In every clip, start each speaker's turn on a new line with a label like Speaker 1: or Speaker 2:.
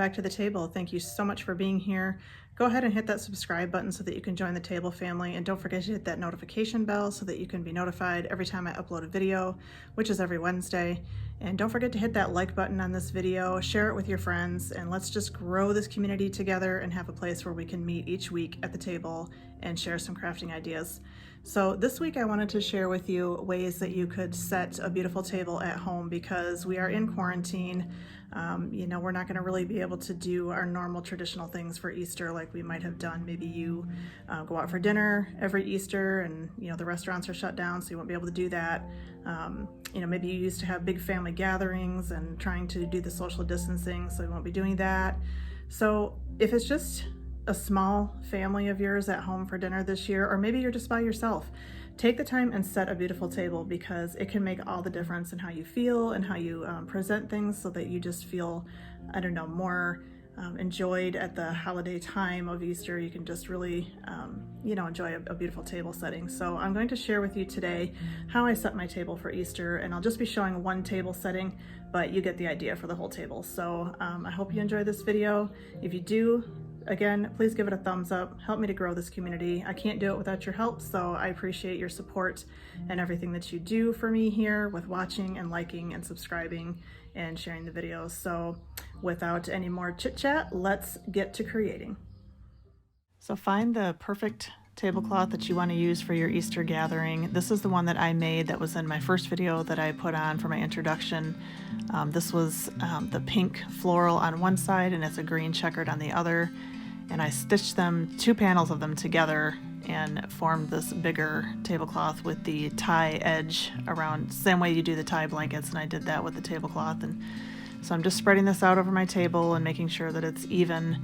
Speaker 1: back to the table. Thank you so much for being here. Go ahead and hit that subscribe button so that you can join the table family, and don't forget to hit that notification bell so that you can be notified every time I upload a video, which is every Wednesday. And don't forget to hit that like button on this video, share it with your friends, and let's just grow this community together and have a place where we can meet each week at the table and share some crafting ideas. So this week I wanted to share with you ways that you could set a beautiful table at home because we are in quarantine. We're not going to really be able to do our normal traditional things for Easter like we might have done. Maybe you go out for dinner every Easter and the restaurants are shut down, so you won't be able to do that. Maybe you used to have big family gatherings and trying to do the social distancing, so you won't be doing that. So if it's just a small family of yours at home for dinner this year, or maybe you're just by yourself, take the time and set a beautiful table because it can make all the difference in how you feel and how you present things so that you just feel, more enjoyed at the holiday time of Easter. You can just really, enjoy a beautiful table setting. So I'm going to share with you today how I set my table for Easter, and I'll just be showing one table setting, but you get the idea for the whole table. So I hope you enjoy this video. If you do, again, please give it a thumbs up. Help me to grow this community. I can't do it without your help, so I appreciate your support and everything that you do for me here with watching and liking and subscribing and sharing the videos. So without any more chit chat, let's get to creating. So find the perfect tablecloth that you want to use for your Easter gathering. This is the one that I made that was in my first video that I put on for my introduction. This was the pink floral on one side and it's a green checkered on the other. And I stitched them, two panels of them together, and formed this bigger tablecloth with the tie edge around, same way you do the tie blankets, and I did that with the tablecloth. And so I'm just spreading this out over my table and making sure that it's even.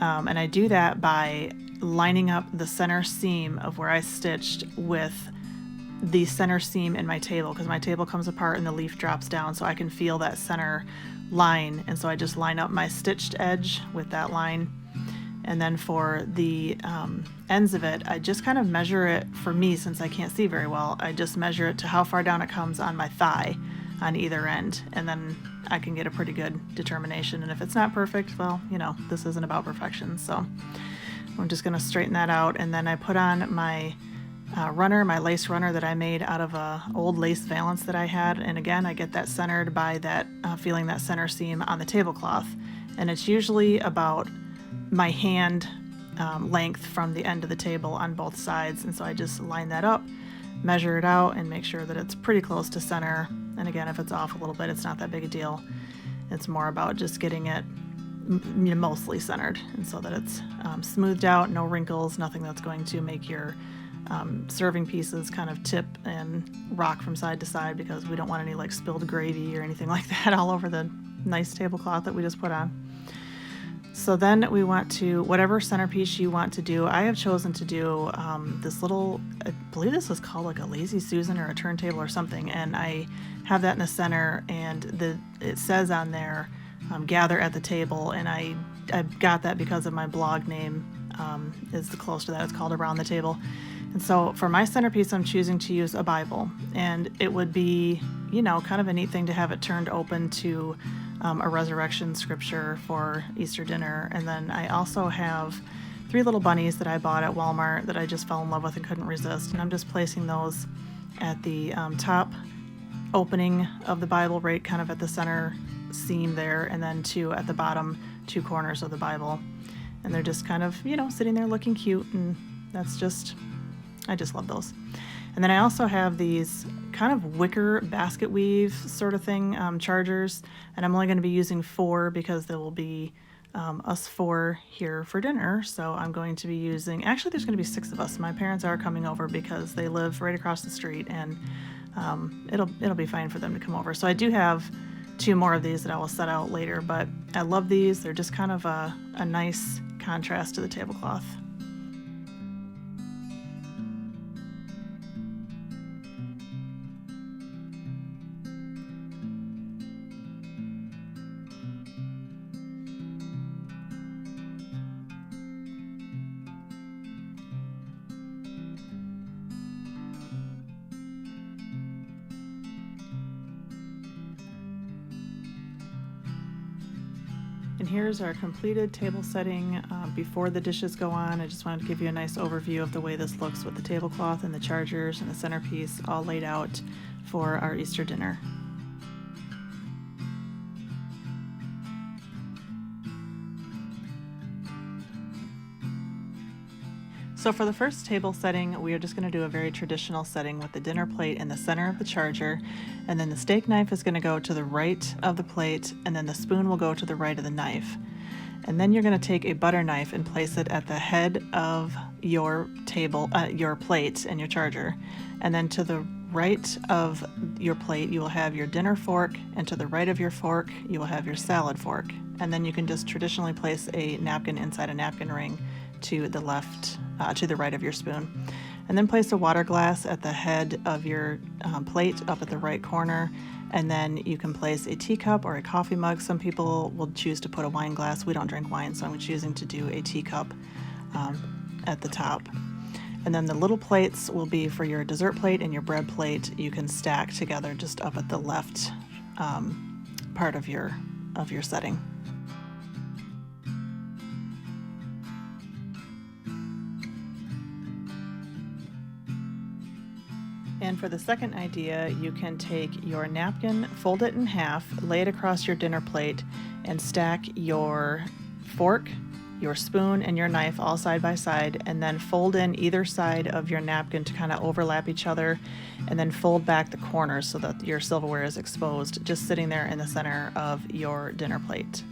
Speaker 1: And I do that by lining up the center seam of where I stitched with the center seam in my table, because my table comes apart and the leaf drops down, so I can feel that center line. And so I just line up my stitched edge with that line. And then for the ends of it, I just kind of measure it, for me, since I can't see very well, I just measure it to how far down it comes on my thigh on either end. And then I can get a pretty good determination. And if it's not perfect, well, this isn't about perfection. So I'm just gonna straighten that out. And then I put on my runner, my lace runner that I made out of a old lace valance that I had. And again, I get that centered by that feeling that center seam on the tablecloth. And it's usually about my hand length from the end of the table on both sides. And so I just line that up, measure it out, and make sure that it's pretty close to center. And again, if it's off a little bit, it's not that big a deal. It's more about just getting it mostly centered, and so that it's smoothed out, no wrinkles, nothing that's going to make your serving pieces kind of tip and rock from side to side, because we don't want any like spilled gravy or anything like that all over the nice tablecloth that we just put on. So then we want to, whatever centerpiece you want to do, I have chosen to do this little, I believe this is called like a Lazy Susan or a turntable or something, and I have that in the center, and it says on there, gather at the table, and I got that because of my blog name is the close to that. It's called Around the Table. And so for my centerpiece, I'm choosing to use a Bible, and it would be, kind of a neat thing to have it turned open to a resurrection scripture for Easter dinner. And then I also have 3 little bunnies that I bought at Walmart that I just fell in love with and couldn't resist. And I'm just placing those at the top opening of the Bible, right kind of at the center seam there, and then 2 at the bottom 2 corners of the Bible. And they're just kind of, sitting there looking cute, and I just love those. And then I also have these kind of wicker basket weave sort of thing, chargers, and I'm only going to be using 4 because there will be us 4 here for dinner. So I'm going to be using, actually there's going to be 6 of us. My parents are coming over because they live right across the street, and it'll be fine for them to come over. So I do have 2 more of these that I will set out later, but I love these. They're just kind of a nice contrast to the tablecloth. And here's our completed table setting before the dishes go on. I just wanted to give you a nice overview of the way this looks with the tablecloth and the chargers and the centerpiece all laid out for our Easter dinner. So for the first table setting, we are just going to do a very traditional setting with the dinner plate in the center of the charger, and then the steak knife is going to go to the right of the plate, and then the spoon will go to the right of the knife. And then you're going to take a butter knife and place it at the head of your table, your plate and your charger. And then to the right of your plate, you will have your dinner fork, and to the right of your fork, you will have your salad fork. And then you can just traditionally place a napkin inside a napkin ring to the left, to the right of your spoon. And then place a water glass at the head of your plate up at the right corner. And then you can place a teacup or a coffee mug. Some people will choose to put a wine glass. We don't drink wine, so I'm choosing to do a teacup at the top. And then the little plates will be for your dessert plate and your bread plate. You can stack together just up at the left part of your setting. And for the second idea, you can take your napkin, fold it in half, lay it across your dinner plate, and stack your fork, your spoon, and your knife all side by side, and then fold in either side of your napkin to kind of overlap each other, and then fold back the corners so that your silverware is exposed, just sitting there in the center of your dinner plate.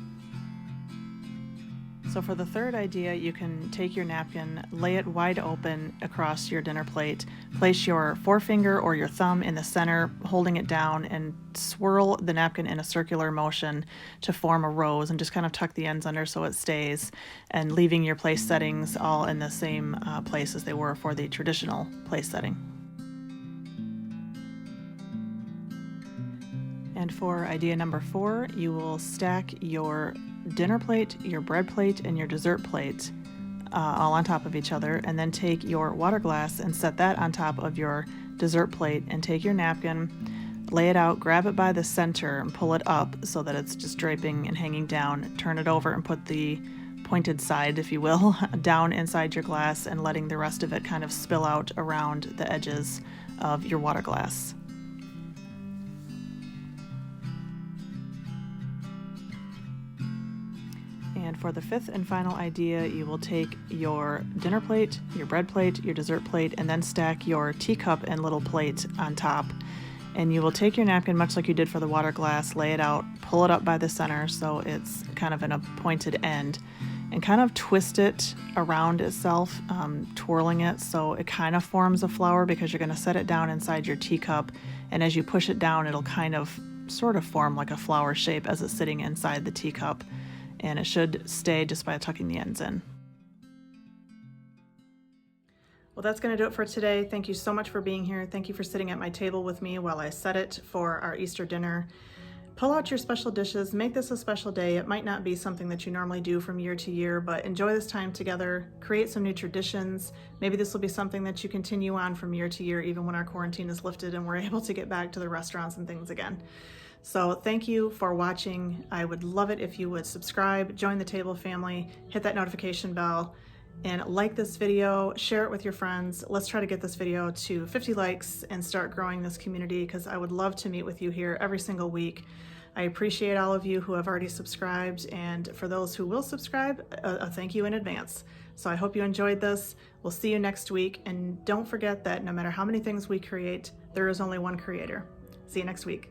Speaker 1: So for the third idea, you can take your napkin, lay it wide open across your dinner plate, place your forefinger or your thumb in the center, holding it down, and swirl the napkin in a circular motion to form a rose, and just kind of tuck the ends under so it stays, and leaving your place settings all in the same place as they were for the traditional place setting. And for idea number 4, you will stack your dinner plate, your bread plate, and your dessert plate all on top of each other, and then take your water glass and set that on top of your dessert plate, and take your napkin, lay it out, grab it by the center and pull it up so that it's just draping and hanging down. Turn it over and put the pointed side, if you will, down inside your glass, and letting the rest of it kind of spill out around the edges of your water glass. And for the fifth and final idea, you will take your dinner plate, your bread plate, your dessert plate, and then stack your teacup and little plate on top. And you will take your napkin, much like you did for the water glass, lay it out, pull it up by the center so it's kind of in a pointed end, and kind of twist it around itself, twirling it so it kind of forms a flower, because you're going to set it down inside your teacup, and as you push it down, it'll kind of sort of form like a flower shape as it's sitting inside the teacup. And it should stay just by tucking the ends in. Well, that's going to do it for today. Thank you so much for being here. Thank you for sitting at my table with me while I set it for our Easter dinner. Pull out your special dishes. Make this a special day. It might not be something that you normally do from year to year, but enjoy this time together. Create some new traditions. Maybe this will be something that you continue on from year to year, even when our quarantine is lifted and we're able to get back to the restaurants and things again. So thank you for watching. I would love it if you would subscribe, join the table family, hit that notification bell, and like this video, share it with your friends. Let's try to get this video to 50 likes and start growing this community, because I would love to meet with you here every single week. I appreciate all of you who have already subscribed, and for those who will subscribe, a thank you in advance. So I hope you enjoyed this. We'll see you next week, and don't forget that no matter how many things we create, there is only one creator. See you next week.